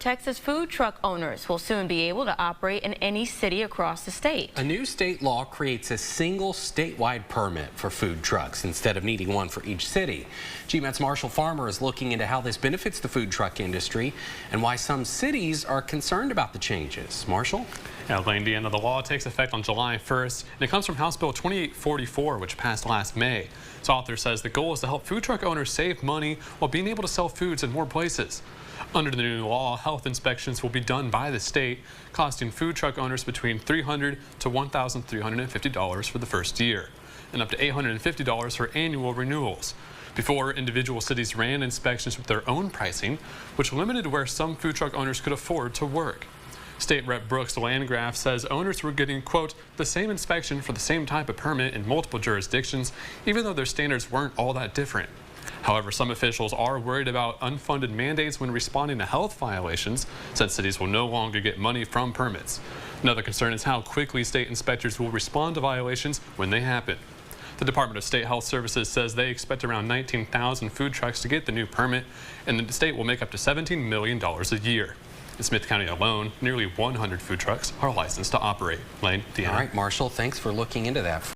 Texas food truck owners will soon be able to operate in any city across the state. A new state law creates a single statewide permit for food trucks instead of needing one for each city. GMAT's Marshall Farmer is looking into how this benefits the food truck industry and why some cities are concerned about the changes. Marshall? Yeah, Lane, the end of the law takes effect on July 1st, and it comes from House Bill 2844, which passed last May. Its author says the goal is to help food truck owners save money while being able to sell foods in more places. Under the new law, health inspections will be done by the state, costing food truck owners between $300 to $1,350 for the first year, and up to $850 for annual renewals. Before, individual cities ran inspections with their own pricing, which limited where some food truck owners could afford to work. State Rep Brooks Landgraf says owners were getting, quote, the same inspection for the same type of permit in multiple jurisdictions, even though their standards weren't all that different. However, some officials are worried about unfunded mandates when responding to health violations, since cities will no longer get money from permits. Another concern is how quickly state inspectors will respond to violations when they happen. The Department of State Health Services says they expect around 19,000 food trucks to get the new permit, and the state will make up to $17 million a year. In Smith County alone, nearly 100 food trucks are licensed to operate. Lane, Deanna. All right, Marshall, thanks for looking into that.